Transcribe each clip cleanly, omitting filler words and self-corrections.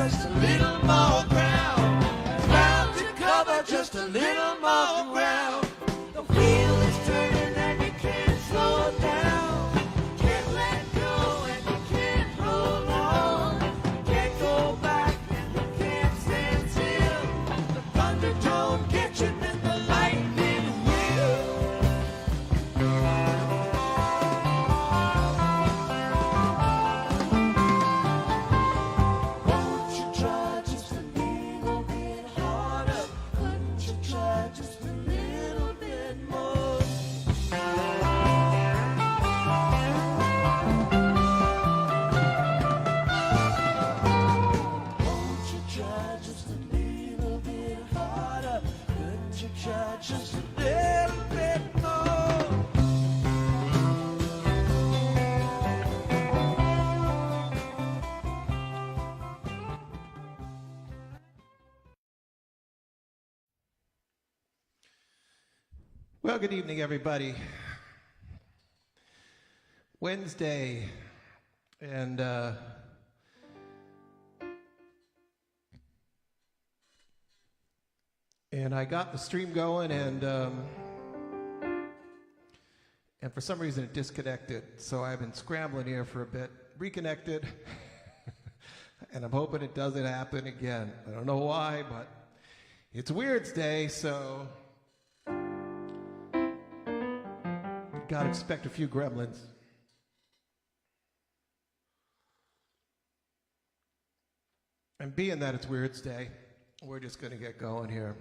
just a little more ground. Bound to cover just a little more ground. The wheel is turning and you can't slow down. Can't let go and you can't hold on. Can't go back and you can't stand still. The thunderdome catching in the lightning wheel. Won't you try just a little bit harder? Couldn't you try just a little bit more? Won't you try just a little bit harder? Couldn't you try just a little bit more? Well, good evening, everybody. Wednesday, and I got the stream going, and for some reason it disconnected. So I've been scrambling here for a bit, reconnected, and I'm hoping it doesn't happen again. I don't know why, but it's Weird's Day, so gotta expect a few gremlins. And being that it's Weird's Day, we're just gonna get going here.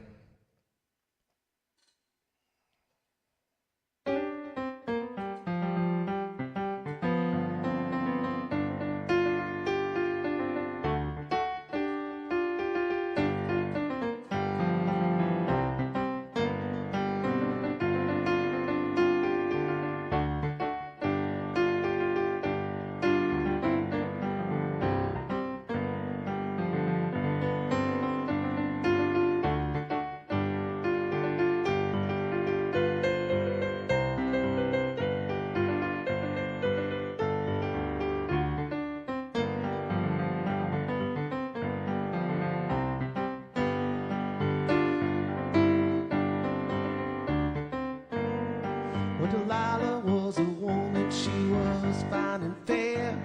Well, Delilah was a woman, she was fine and fair.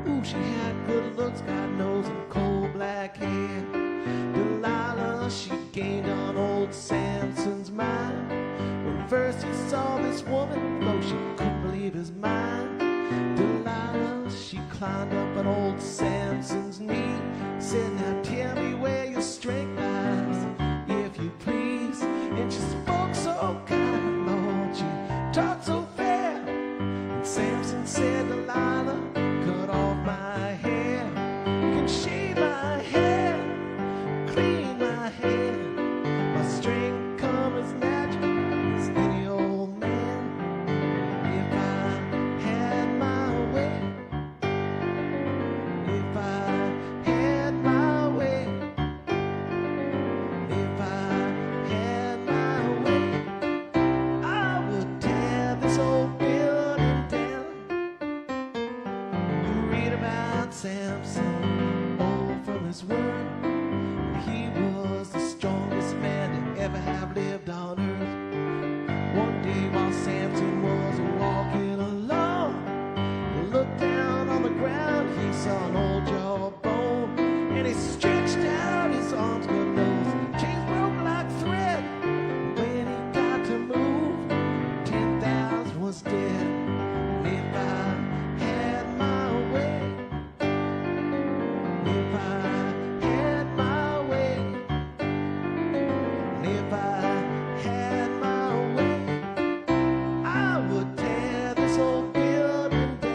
Ooh, she had good looks, God knows, and coal black hair. Delilah, she gained on old Samson's mind. When first he saw this woman, though she couldn't believe his mind. Delilah, she climbed up on old Samson's knee. Said, now tell me where your strength lies, if you please. And she spoke so kind, Lord, she talked so fair. And Samson said, Delilah, cut off my hair. Can shave my hair, clean my hair. My strength come as natural as any old man. If I had my way, if I had my way, if I had my way, I would tear this old building down. You read about Samson, old from his word. He was the strongest man to ever have lived on earth. One day while Samson was walking along, he looked down on the ground, he saw an old jawbone, and he stretched out his arms, good knows, chains broke like thread. When he got to move, 10,000 was dead. And if I had my way, if I had my way, and if I had my way, I would tear this old building down.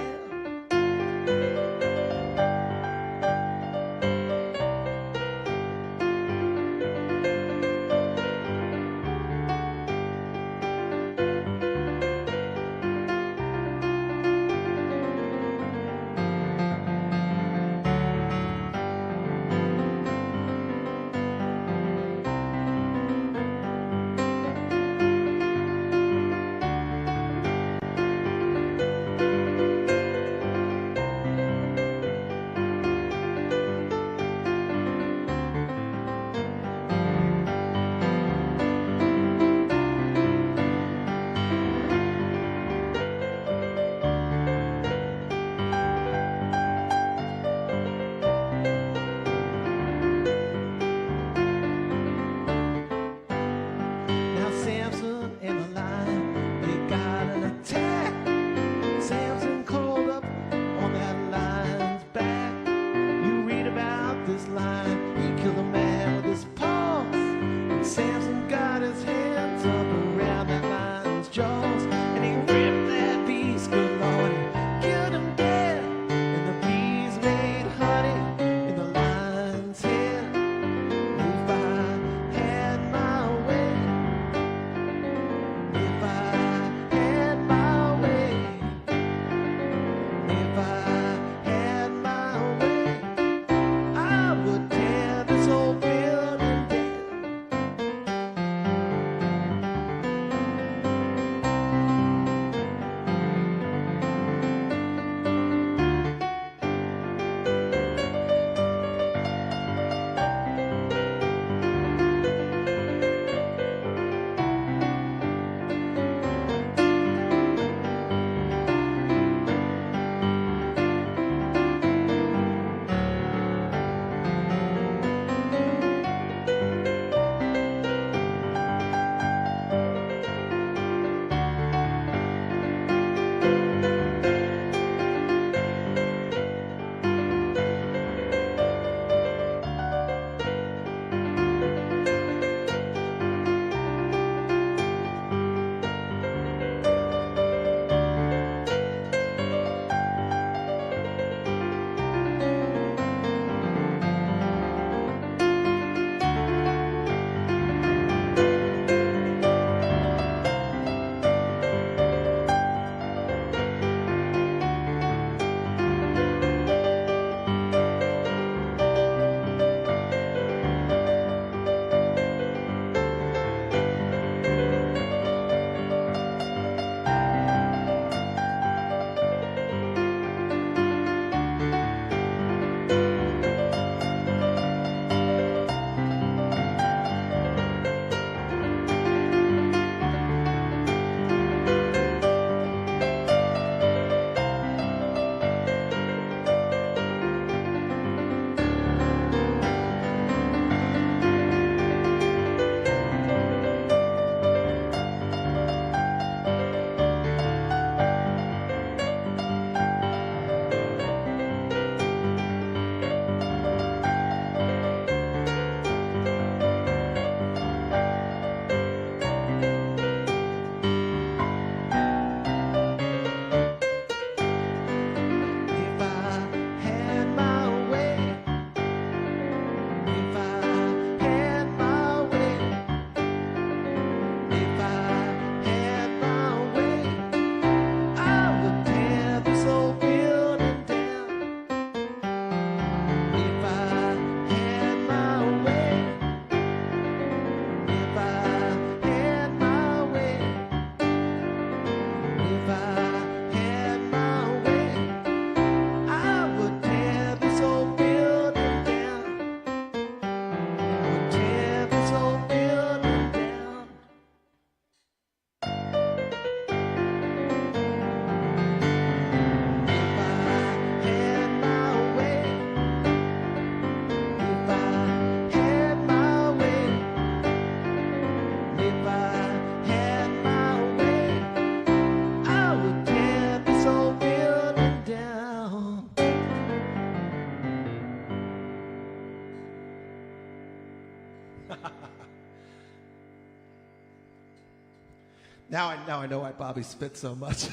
Now I know why Bobby spit so much.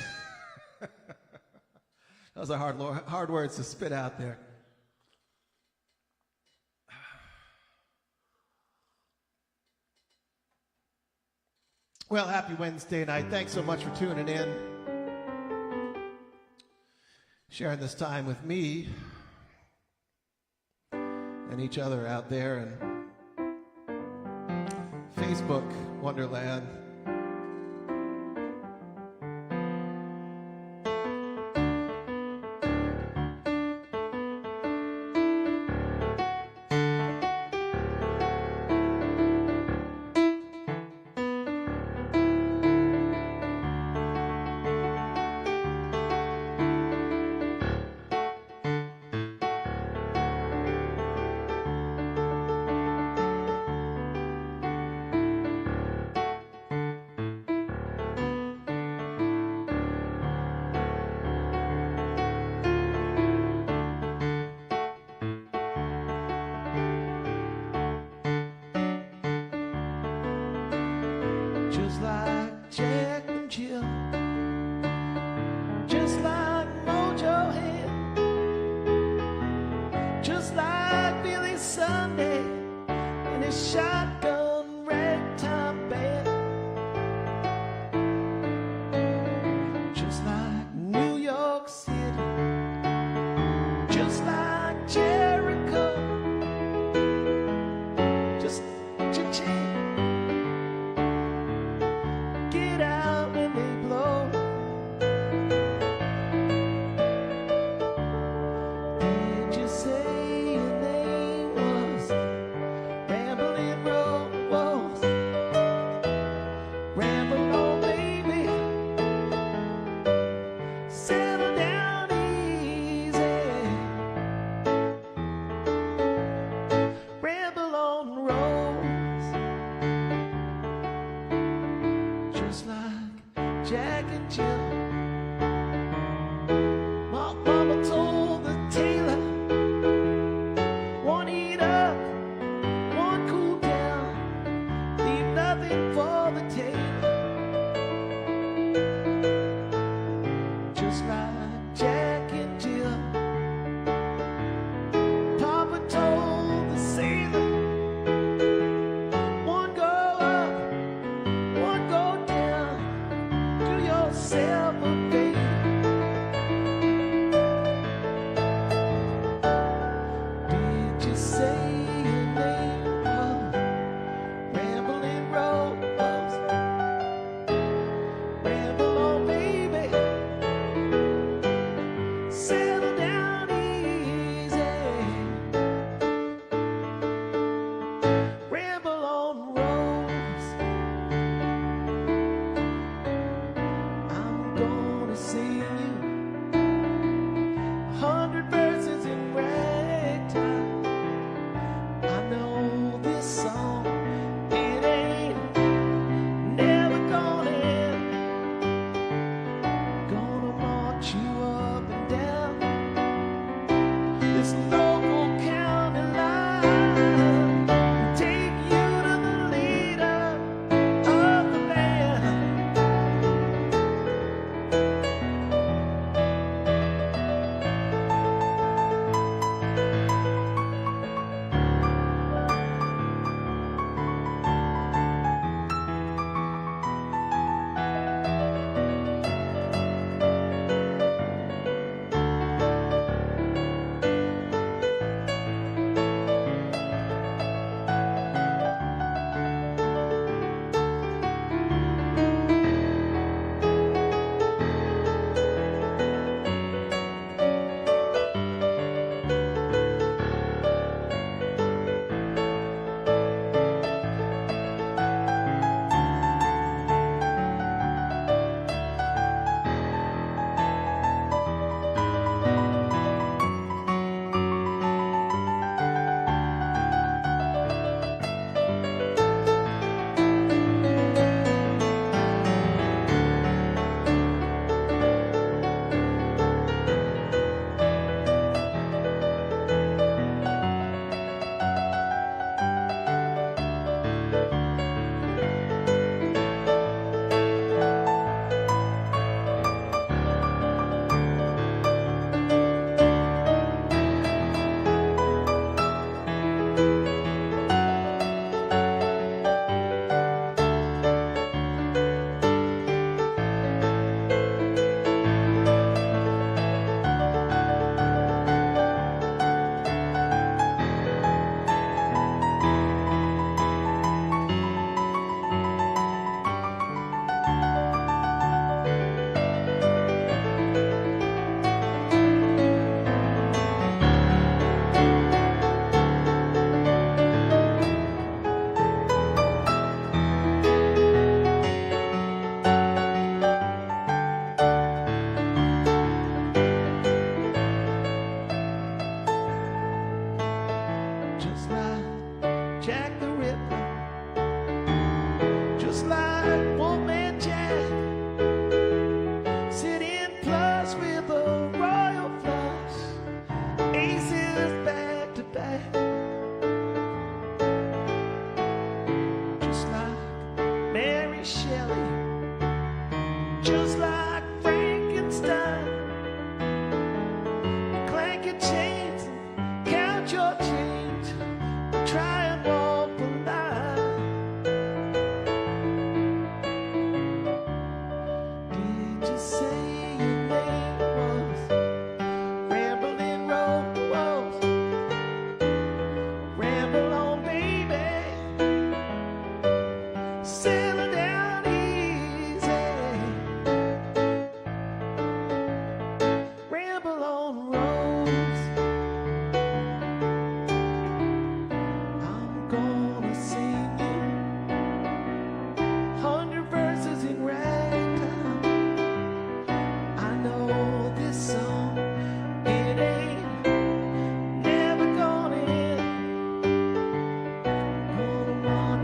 Those are hard words to spit out there. Well, happy Wednesday night. Thanks so much for tuning in, sharing this time with me and each other out there in Facebook Wonderland. Just like Jack and Jill, just like Mojo Hill, just like Billy Sunday in his shotgun ragtime band, just like New York City, just like Jericho, just cha-ching. Get out when they blow. Did you say your name was Ramblin' Rose? Ramble on, baby. Settle down easy. Ramble on, Rose. Just like Jack and Jill. Mama told the tailor, one heat up, one cool down, leave nothing for the tailor. Just like Jack and Jill. Papa told the sailor, one go up, one go down, do yourself a favor. Did you say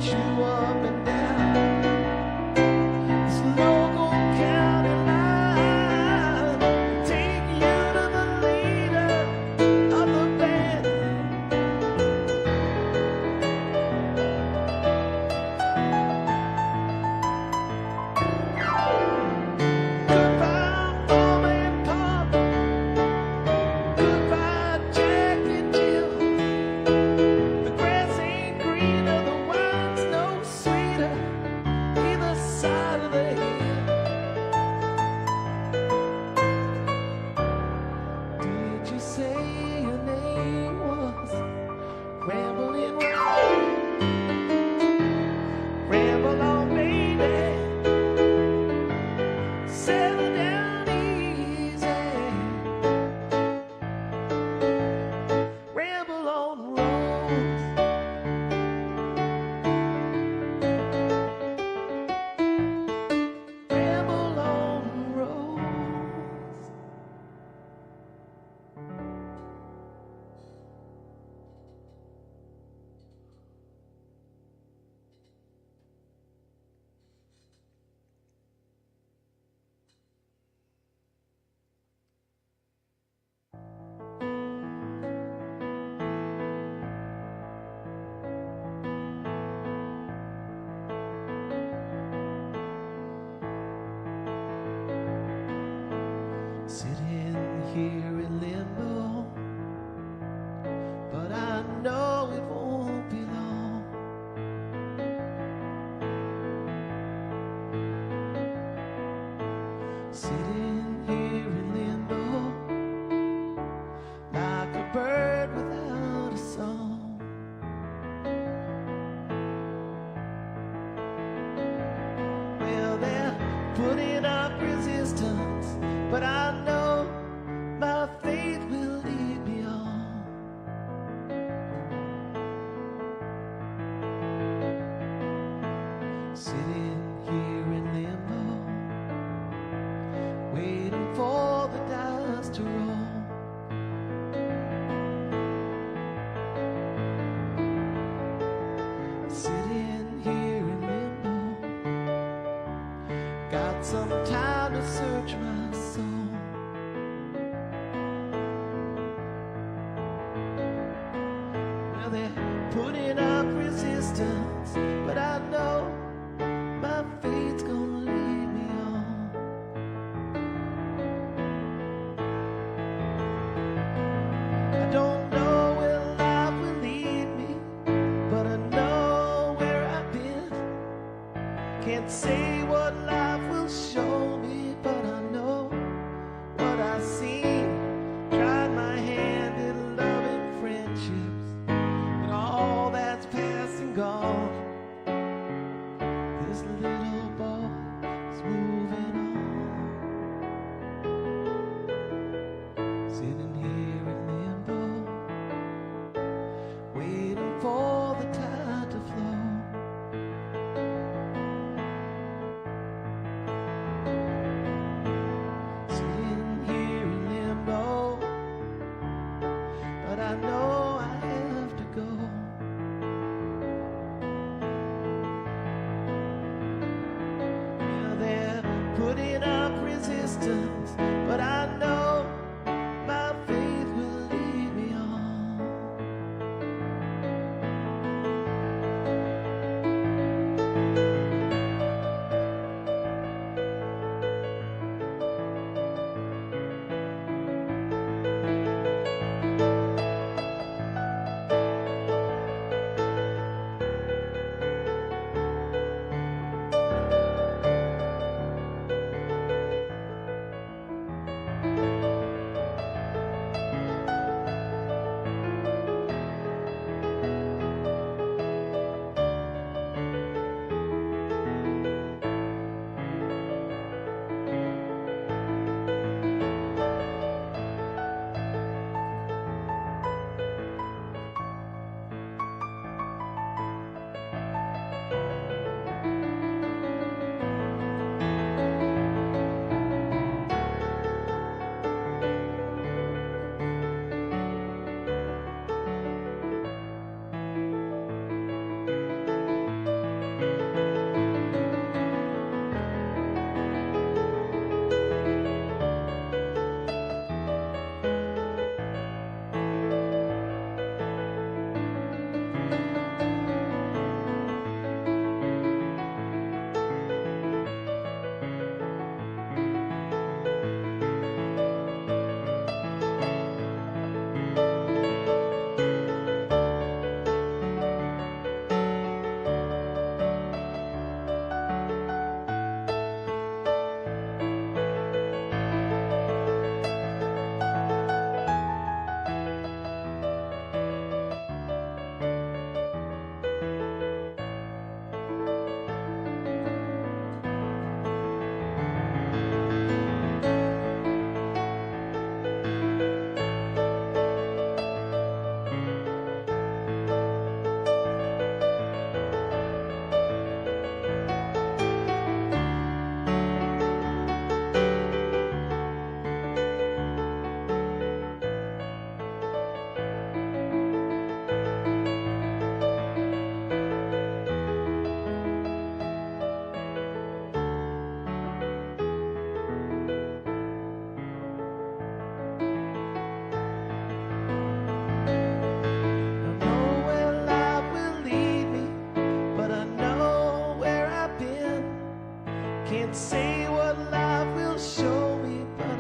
you up and down this local county line, take you to the leader of the band. Goodbye, Mom and Pop. Goodbye, Jack and Jill. The grass ain't greener, the wine's no sweeter, either side of the hill. Did you say your name was Rambling Road? Ramble on, baby. Settle down easy. Ramble on, Rose. Ramble on, Rose. Sitting here in limbo, but I know it won't be long. Sitting here in limbo, like a bird without a song. Well, they're putting up resistance, but I know my faith will lead me on. Sitting here in limbo, waiting for the dice to roll. Sitting here in limbo, got some time to search my soul. Well, they're putting up resistance, but I know my fate's gonna lead me on. I don't know where life will lead me, but I know where I've been. Can't say what life will show me, but I know what I've seen. Tried my hand in loving friendships, but all that's past and gone. This little boy is moving on. Sitting here in limbo, waiting for the tide to flow. Sitting here in limbo, but I know I have to go. Yeah, they're putting up resistance, but I know my faith will lead me on. can't say what life will show me, but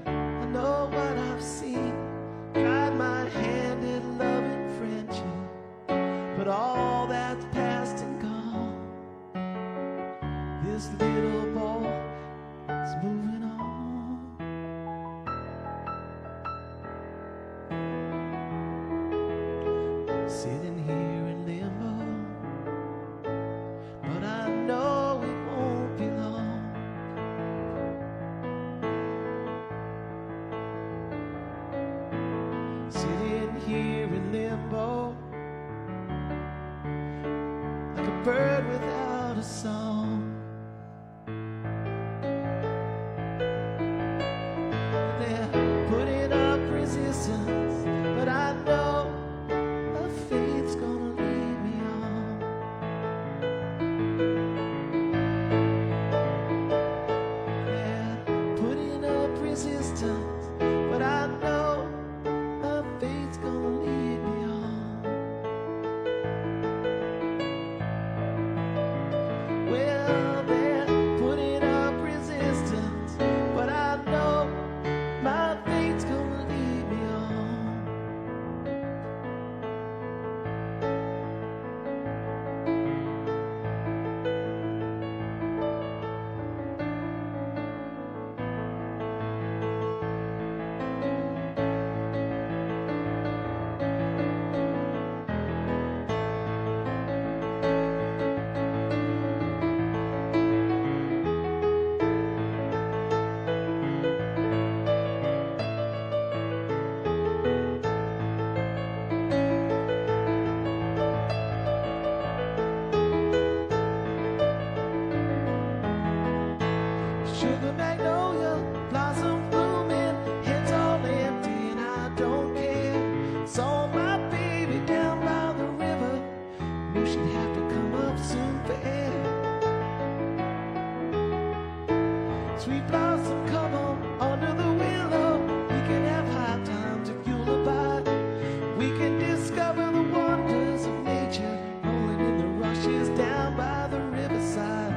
I know what I've seen. Tried my hand in love and friendship, but all that's past and gone. This little boy is moving on. Sitting here in limbo, but I know it won't be long. Sitting here in limbo, like a bird without a song. They're putting up resistance, but I know my faith's gonna lead me on. They're putting up resistance, but I know my faith's gonna lead me on. Well, they're putting up resistance, but I know my faith's gonna lead me on. Sugar magnolia, blossom blooming, heads all empty and I don't care. Saw my baby down by the river, knew she'd have to come up soon for air. Sweet blossom, come on under the willow, we can have high times if you'll abide. We can discover the wonders of nature, rolling in the rushes down by the riverside.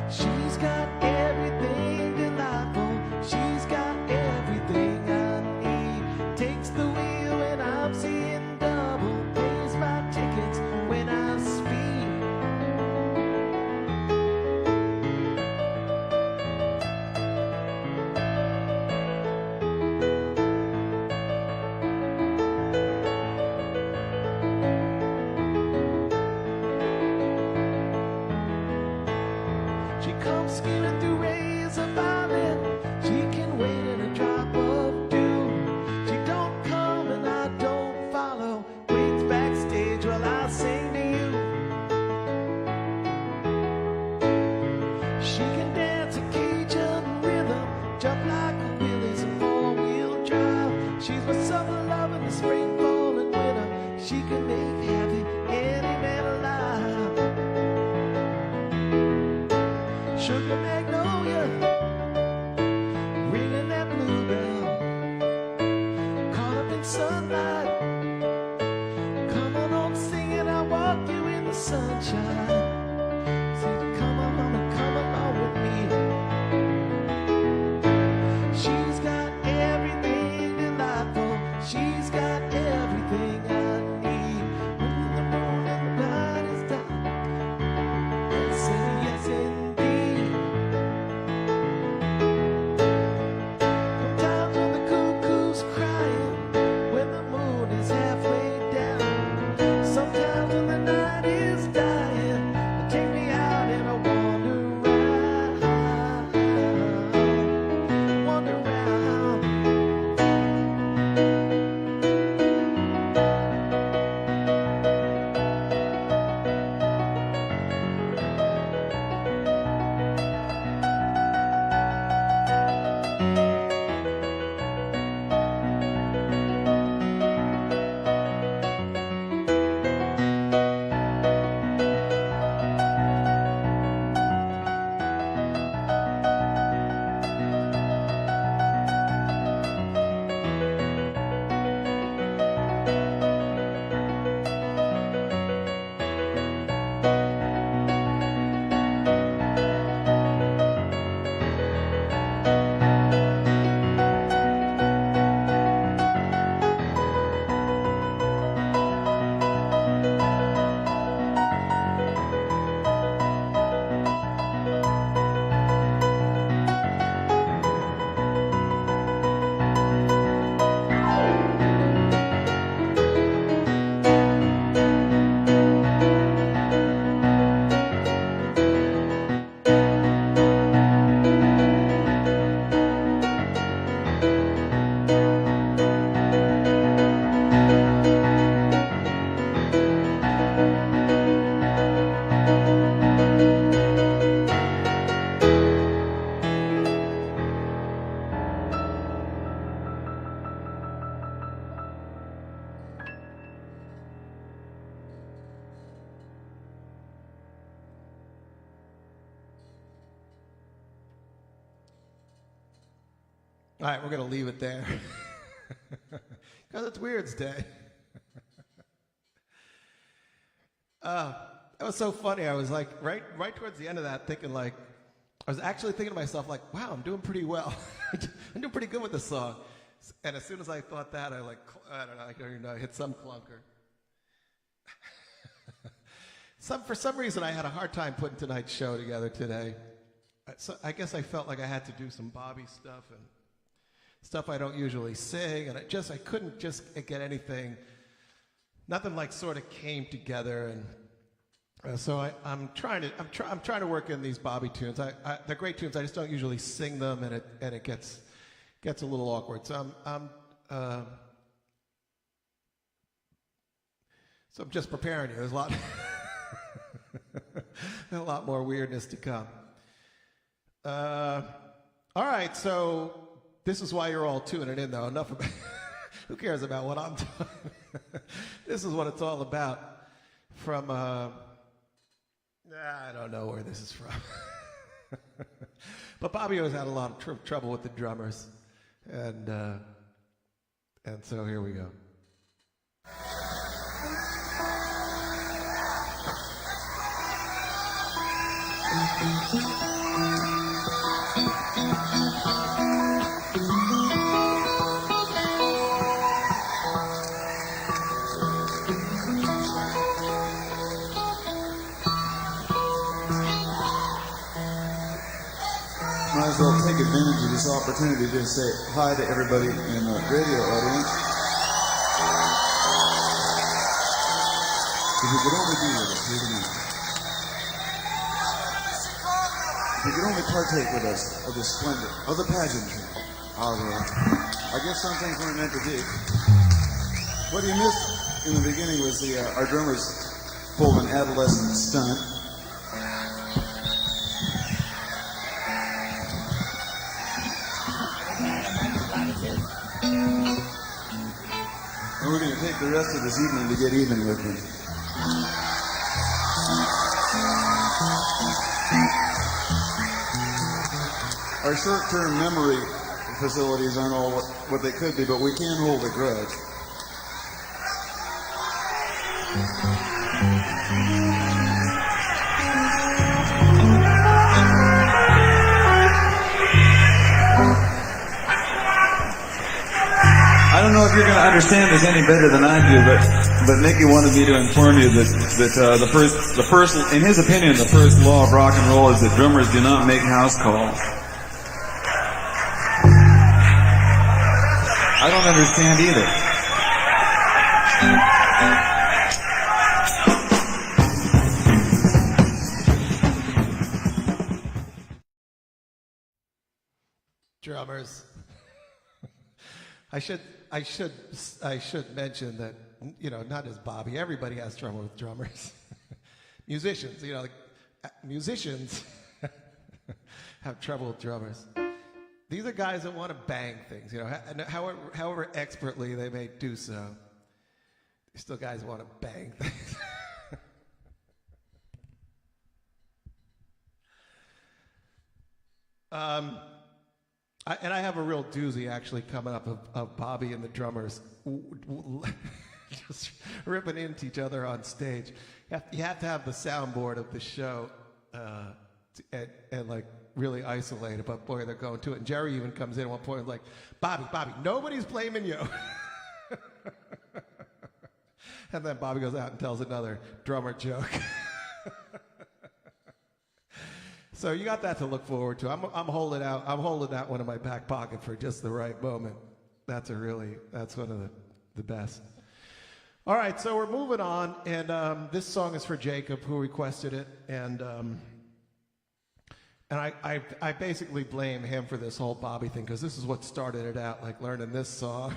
She's got everything delightful, she's got everything I need. Takes the wheel when I'm seeing double, pays my tickets when I speed. She comes skimming through rays of violet, she can wait in a drop of dew. She don't come and I don't follow, waits backstage while I sing to you. She can dance a Cajun rhythm, jump like a Willie's in four-wheel drive. She's my summer love in the spring, fall and winter. She can make happy any man alive. Sugar magnolia, ringing that bluebell, caught up in sunlight. Come on, sing it, I'll walk you in the sunshine. Say, come on, mama, come along with me. She's got everything delightful, she's got everything I need. When the moon and the light is dark, and say yes indeed. All right, we're going to leave it there. Because it's Weird's Day. That was so funny. I was like, right towards the end of that, thinking like, I was actually thinking to myself like, wow, I'm doing pretty well. I'm doing pretty good with this song. And as soon as I thought that, I don't know, I hit some clunker. For some reason, I had a hard time putting tonight's show together today. So I guess I felt like I had to do some Bobby stuff and stuff I don't usually sing, and I couldn't just get anything. Nothing like sort of came together, and so I'm trying to work in these Bobby tunes. They're great tunes. I just don't usually sing them, and it gets a little awkward. So I'm just preparing you. There's a lot more weirdness to come. All right, so this is why you're all tuning in, though. Enough about who cares about what I'm doing? This is what it's all about. From I don't know where this is from. But Bobby always had a lot of trouble with the drummers, and so here we go. Might as well take advantage of this opportunity to say hi to everybody in the radio audience. If you could only be with us here tonight. If you could only partake with us of the splendor of the pageantry. I guess some things weren't meant to be. What you missed in the beginning was our drummers pulled an adolescent stunt. And we're going to take the rest of this evening to get even with them. Our short-term memory facilities aren't all what they could be, but we can hold a grudge. I don't know if you're going to understand this any better than I do, but Mickey wanted me to inform you that the first, in his opinion, the first law of rock and roll is that drummers do not make house calls. I don't understand either. Drummers. I should mention that, not just Bobby. Everybody has trouble with drummers. Musicians, musicians have trouble with drummers. These are guys that want to bang things, however expertly they may do so. They're still guys that want to bang things. And I have a real doozy actually coming up of Bobby and the drummers just ripping into each other on stage. You have to have the soundboard of the show and like really isolate it, but boy, they're going to it. And Jerry even comes in at one point and like, Bobby, nobody's blaming you. And then Bobby goes out and tells another drummer joke. So you got that to look forward to. I'm holding that one in my back pocket for just the right moment. That's one of the best. All right, so we're moving on, and this song is for Jacob, who requested it, and I basically blame him for this whole Bobby thing, because this is what started it out, like learning this song.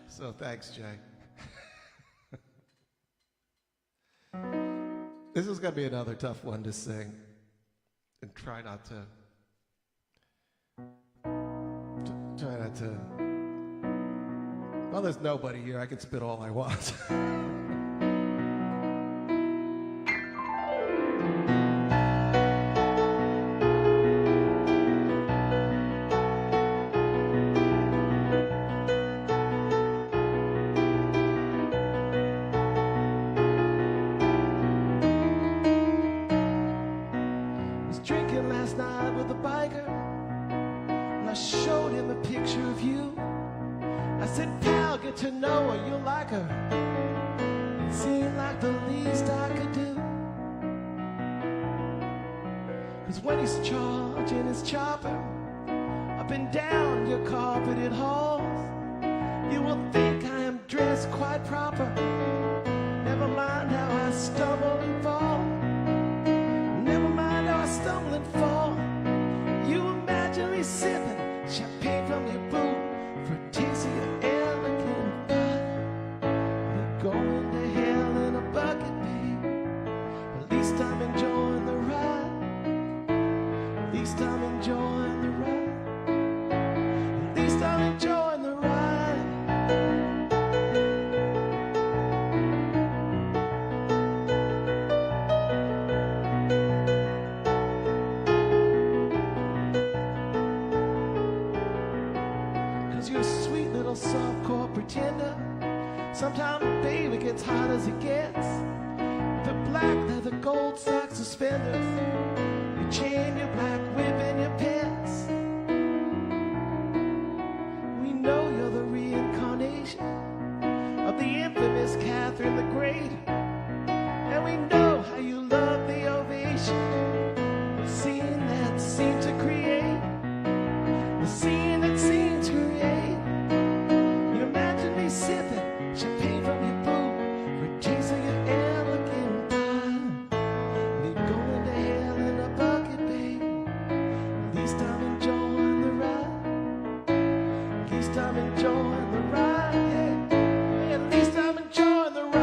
So thanks, Jay. This is going to be another tough one to sing, and try not to. Well, there's nobody here. I can spit all I want. I'll get to know her, you'll like her. It seemed like the least I could do. 'Cause when he's charging his chopper up and down your carpeted halls, you will think I am dressed quite proper. Never mind how I stumble and fall. Never mind how I stumble and fall. You imagine me sipping champagne from your boot for a taste of your elegant pie. We're going to hell in a bucket, babe. At least I'm enjoying the ride. At least I'm enjoying the ride. At least I'm enjoying the ride. 'Cause you're a sweet little softcore pretender. Sometimes, baby, it gets hot as it gets. The black leather gold sock suspenders, your chain, your black whip, and your pants. We know you're the reincarnation of the infamous Catherine the Great. And we know how you love the ovation, the scene that seemed to create, the scene that seemed to create. You imagine me sipping champagne from your boot for a taste of your elegant pie. We're going to hell in a bucket, babe. At least I'm enjoying the ride. At least I'm enjoying the ride. Yeah. At least I'm enjoying the ride.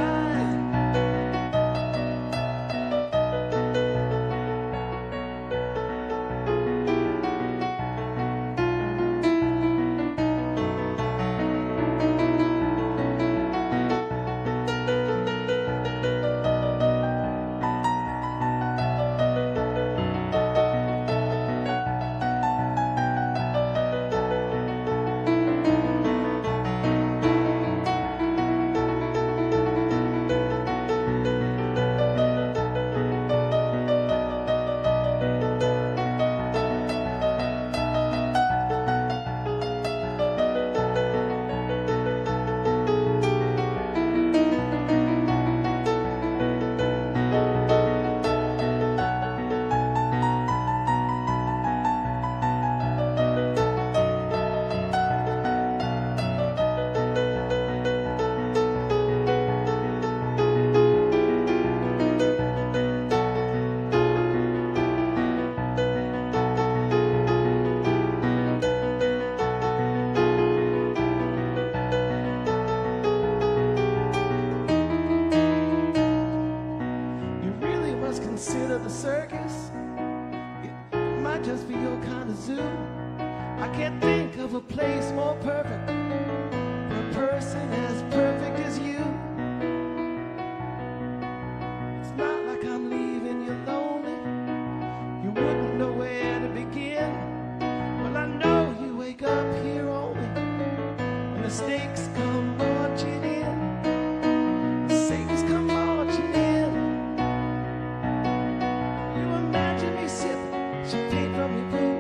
Consider the circus. It might just be your kind of zoo. I can't think of a place more perfect for a person as perfect as you. It's not like I'm leaving you lonely. You wouldn't know where to begin. Well, I know you wake up here only when the snakes come marching in. The snakes come marching in. You imagine me sipping champagne from your boot,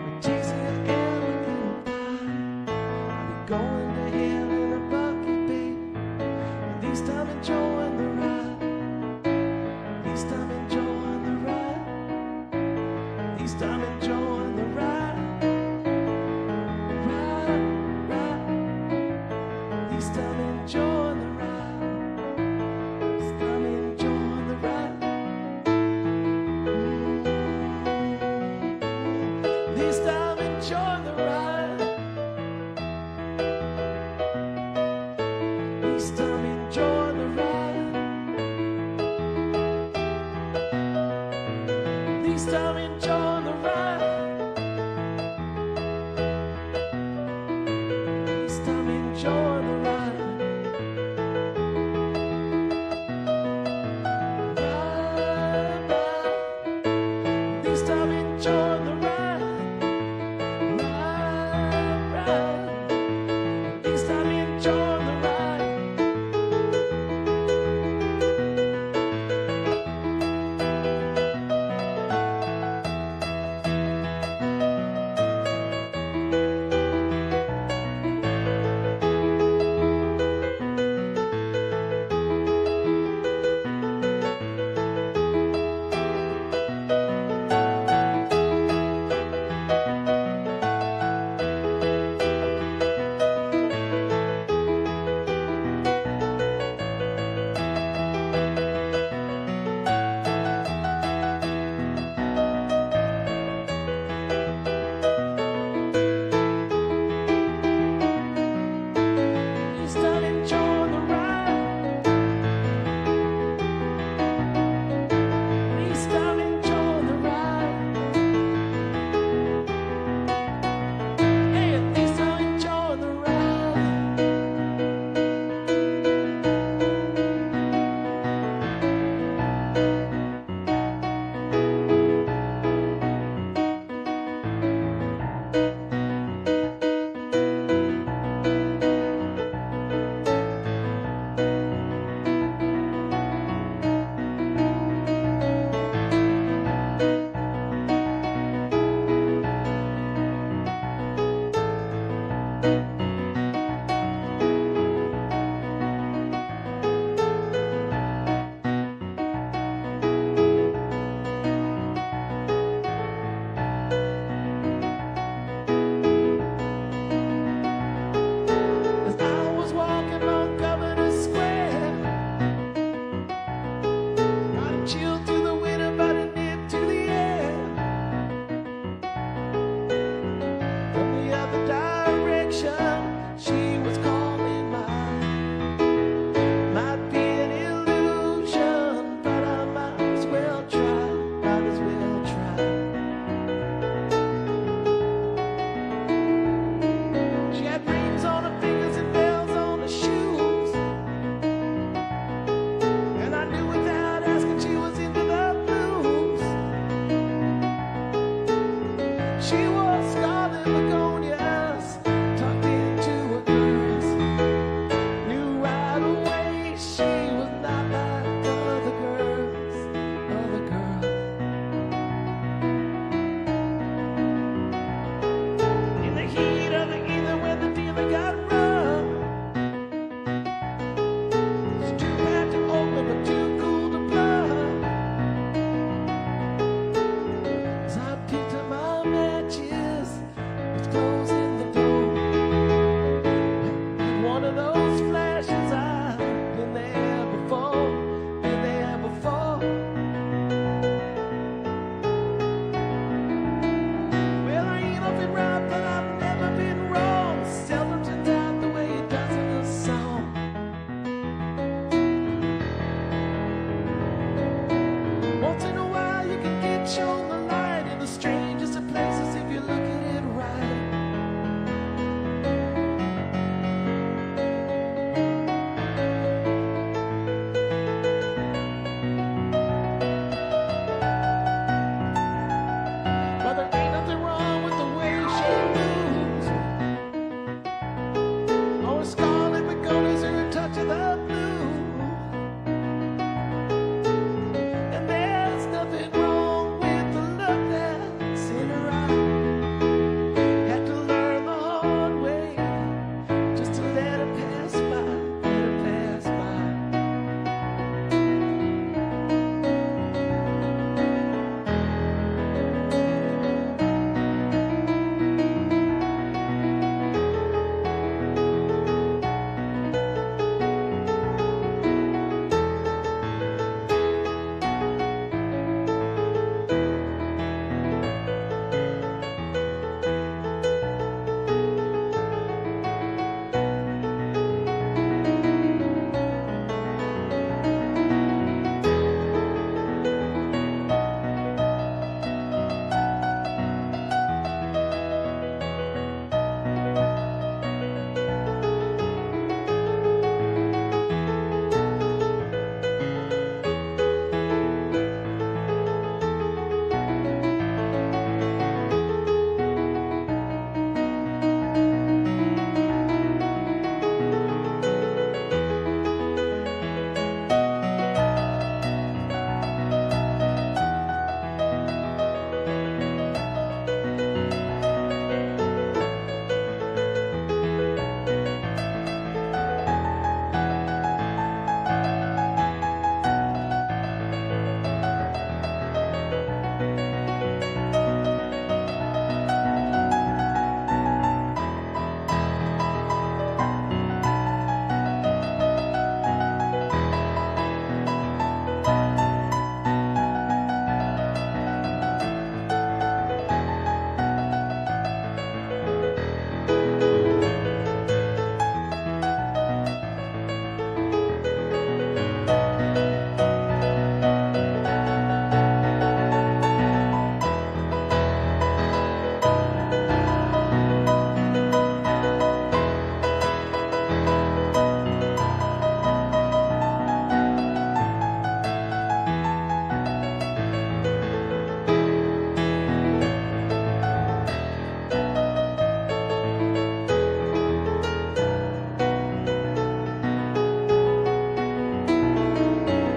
with taste of your elegant pie. I'll be going to hell in a bucket, babe. At least I'm enjoying the ride. At least I'm enjoying the ride. At least I'm enjoying the ride. Ride, ride. At least I'm enjoying the ride. At least I'm enjoying the ride. At least I'm enjoying the ride. At least I'm enjoying the ride. At least I'm enjoying the ride. At least I'm enjoying the ride. Ride, ride. At least I'm enjoying the ride. Ride, ride. At least I'm enjoying the ride. of those flashes. I've been there before, been there before. Well, I ain't often right, but I've never been wrong. Seldom turns out the way it does in a song. Once in a while you can get shown the light in the strangest of places if you look at it right. But there ain't nothing wrong with the way she moves, or a scarlet begonias or a touch of the blue. And there's nothing wrong with the look that's in her eye. Had to learn the hard way just to let her pass by, let her pass by.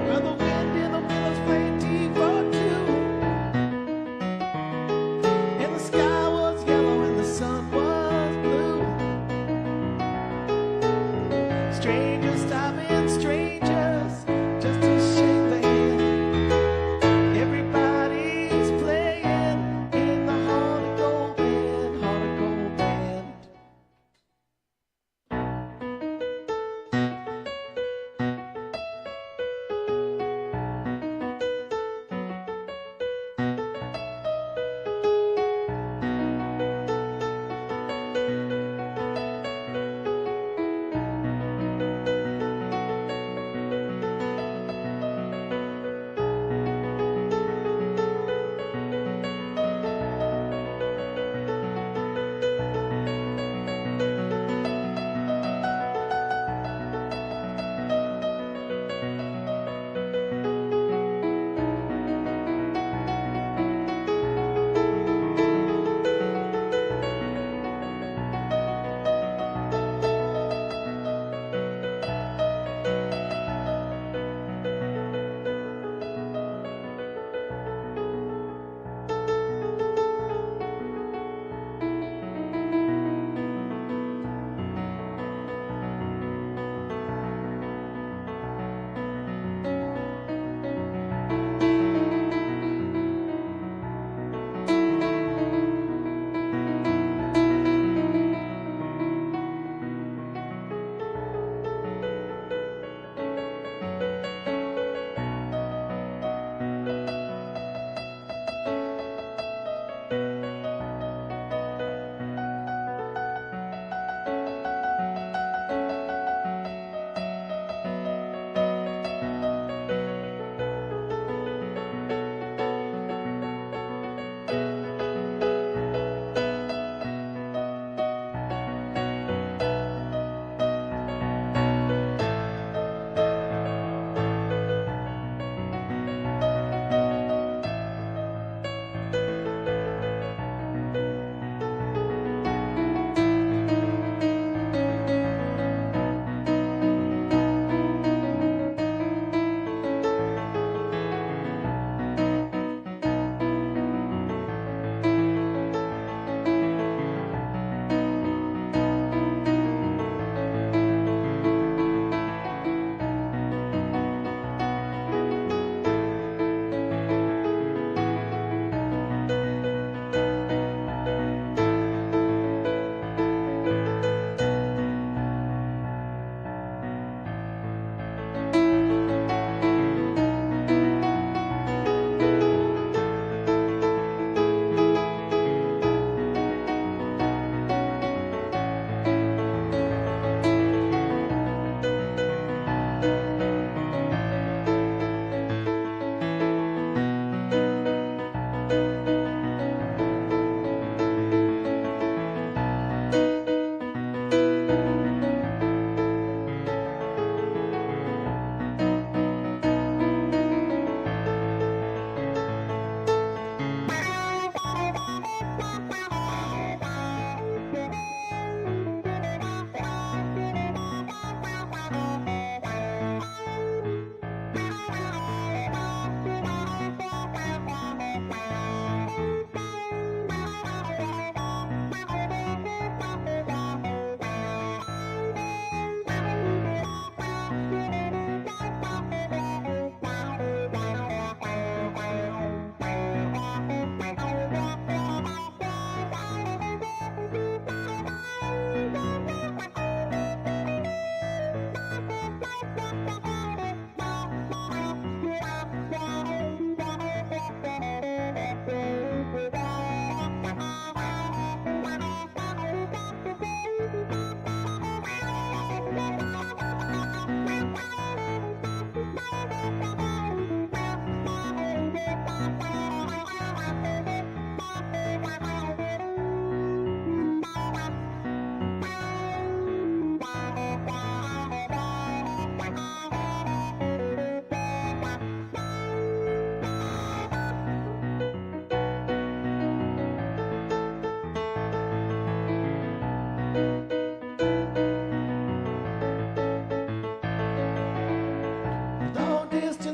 Well, the wind in the willows played tea for two, and the sky was yellow and the sun was blue. Strangers stopping strangers just to shake the hand. Everybody's playing in the heart of gold band, heart of gold band.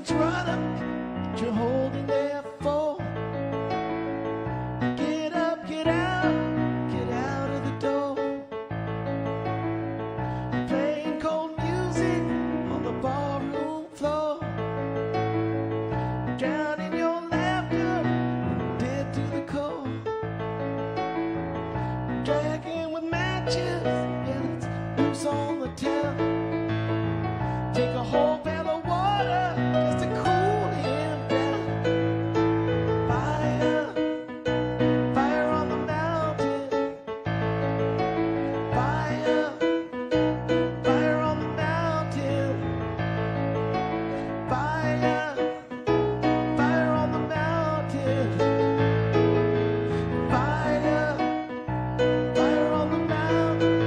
seconds running, but you're holding there for. Get up, get out of the door. Playing cold music on the barroom floor. Drowning your laughter, dead to the core. Dragging with matches, and it's loose on the town. Take a whole pail of water just to cool him down. Fire, fire on the mountain. Fire, fire on the mountain. Fire, fire on the mountain. Fire, fire on the mountain.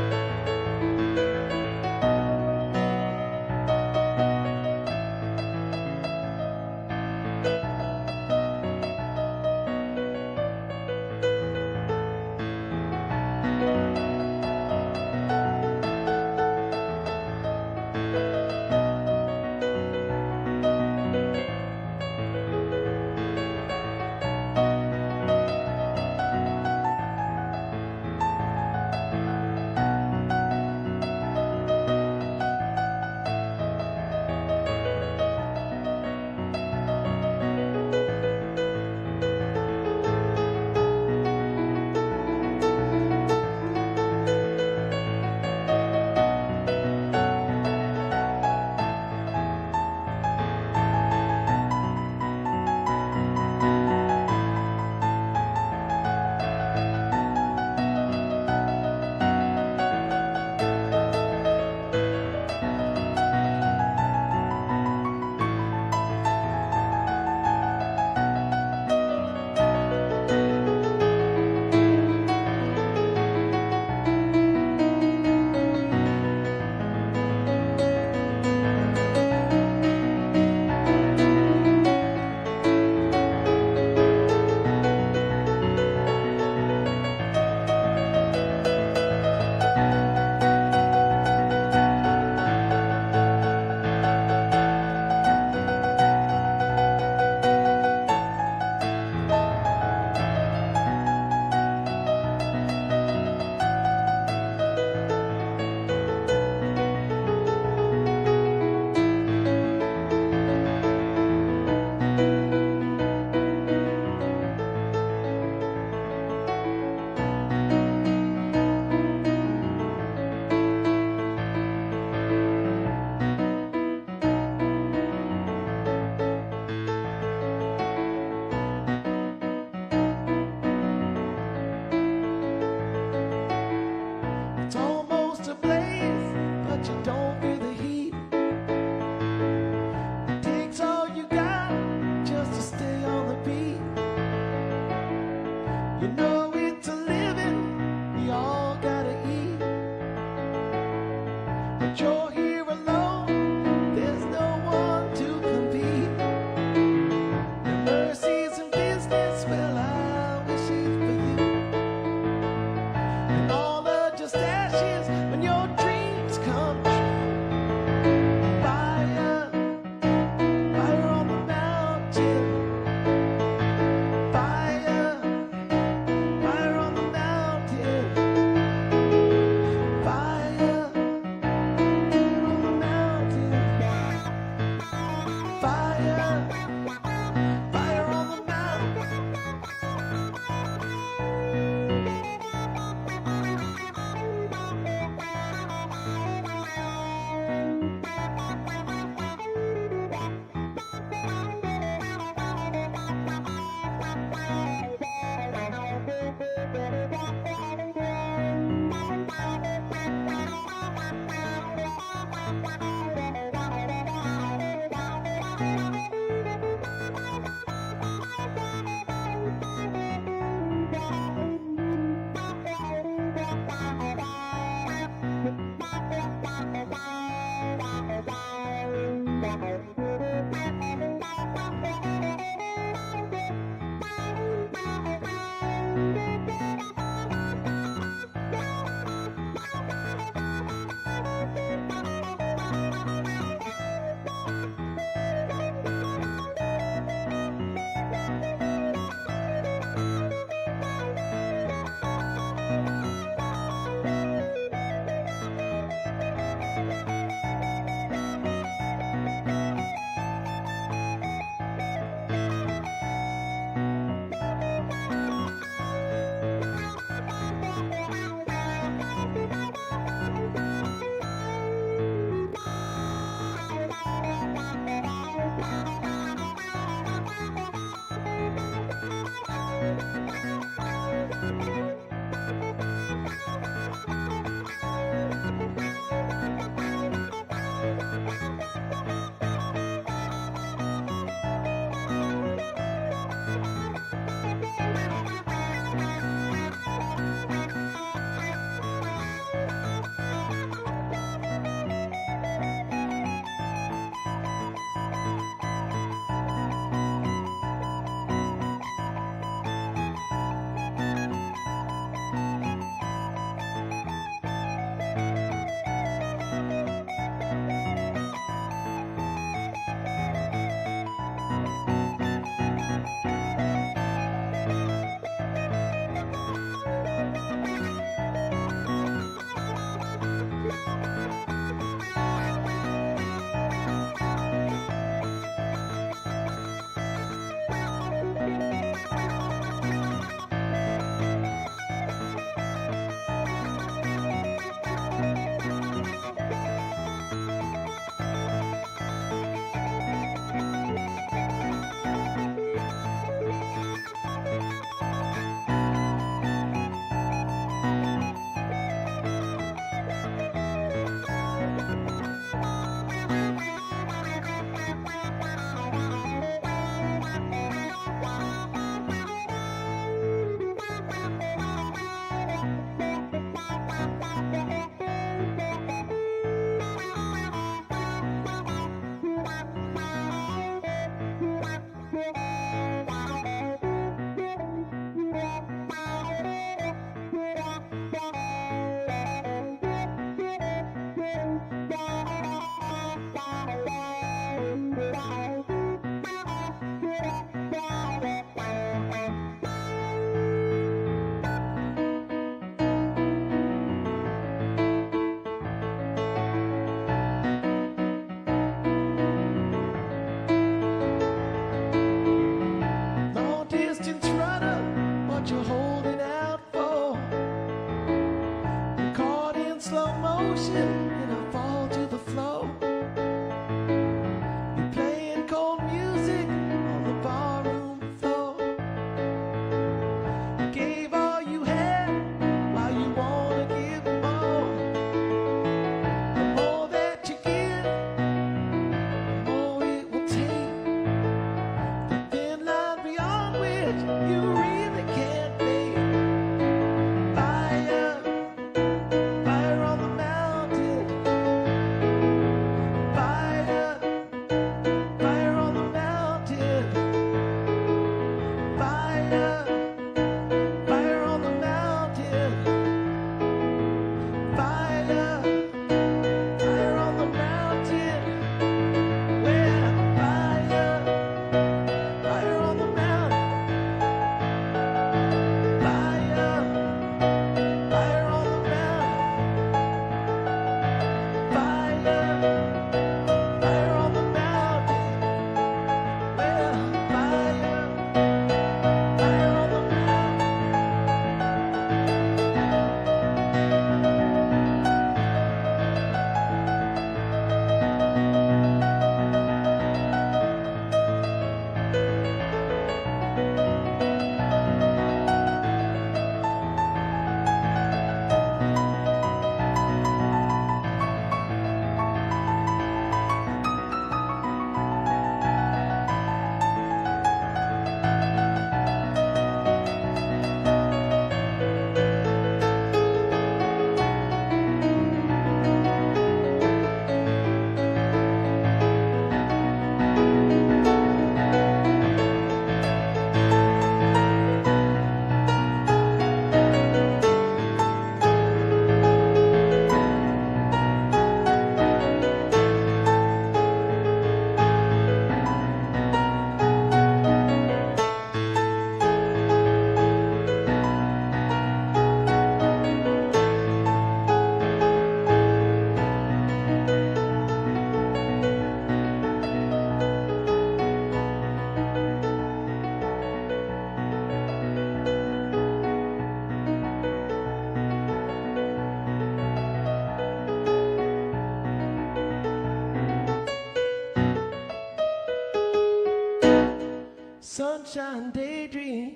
sunshine daydream,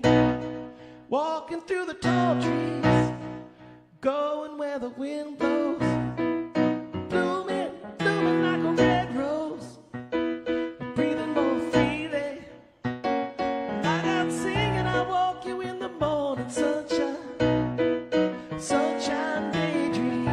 walking through the tall trees, going where the wind blows, blooming, blooming like a red rose, breathing more freely, light out singing, I walk you in the morning sunshine, sunshine daydream.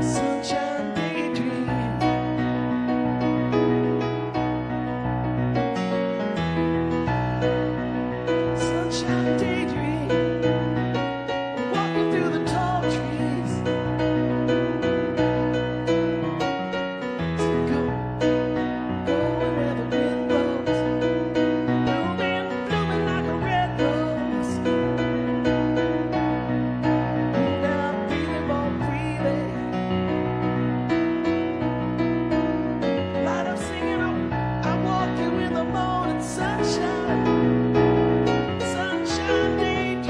Sunshine daydream. Sunshine daydream. Walking through the tall trees. Going where the wind blows. Blooming, blooming like a red rose. Now I'm breathing more freely. Light up singing, I walk you in the morning sunshine, sunshine daydream.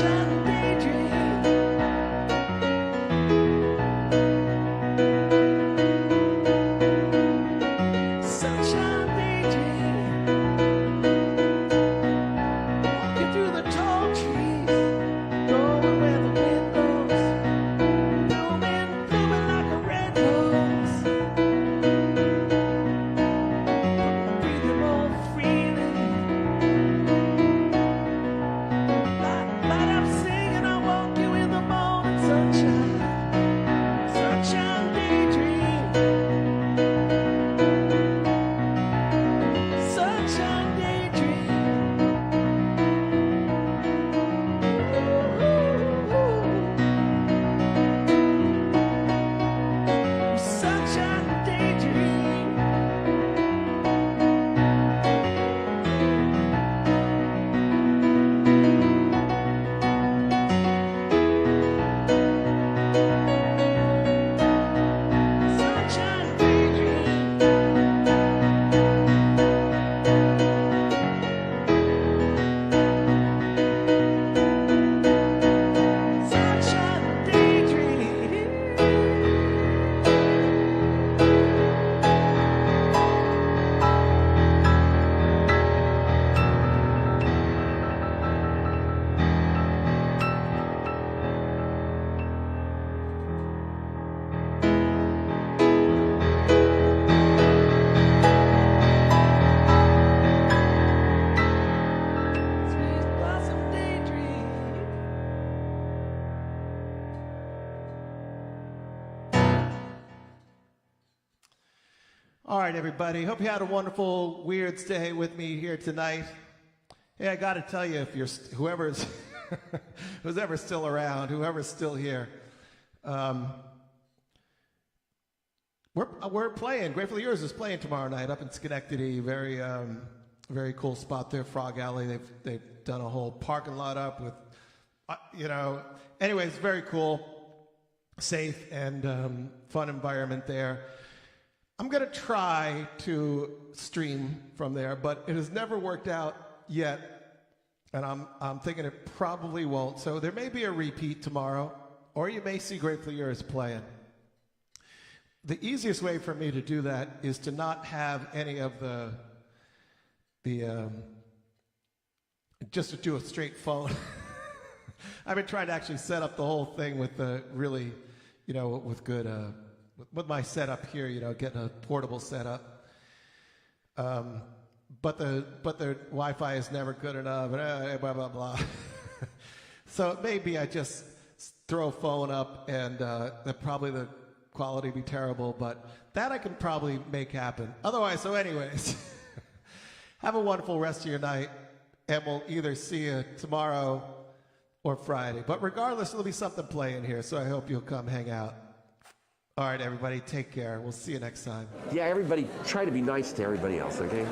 Sunshine daydream. Sunshine daydream. Walking through the tall trees, going where the wind blows, blooming, blooming like a red rose, breathing more freely. Light up singing, I walk you in the morning sunshine, sunshine daydream, sunshine daydream. Ooh, sunshine daydream. Sunshine daydream. Sunshine daydream. Sweet blossom daydream. All right, everybody. Hope you had a wonderful Weird Stay with me here tonight. Hey, I got to tell you, if you're whoever's who's ever still around, whoever's still here, we're playing. Grateful Yours is playing tomorrow night up in Schenectady. Very very cool spot there, Frog Alley. They've done a whole parking lot up with, Anyways, very cool, safe and fun environment there. I'm going to try to stream from there, but it has never worked out yet, and I'm thinking it probably won't. So there may be a repeat tomorrow, or you may see Grateful Yours playing. The easiest way for me to do that is to not have any of just to do a straight phone I've been trying to actually set up the whole thing with the really, with good, with my setup here, getting a portable setup. But the Wi-Fi is never good enough, blah, blah, blah. So maybe I just throw a phone up and probably the quality be terrible, but that I can probably make happen. Otherwise, so anyways, have a wonderful rest of your night, and we'll either see you tomorrow or Friday. But regardless, there'll be something playing here, so I hope you'll come hang out. All right, everybody, take care. We'll see you next time. Yeah, everybody, try to be nice to everybody else, okay?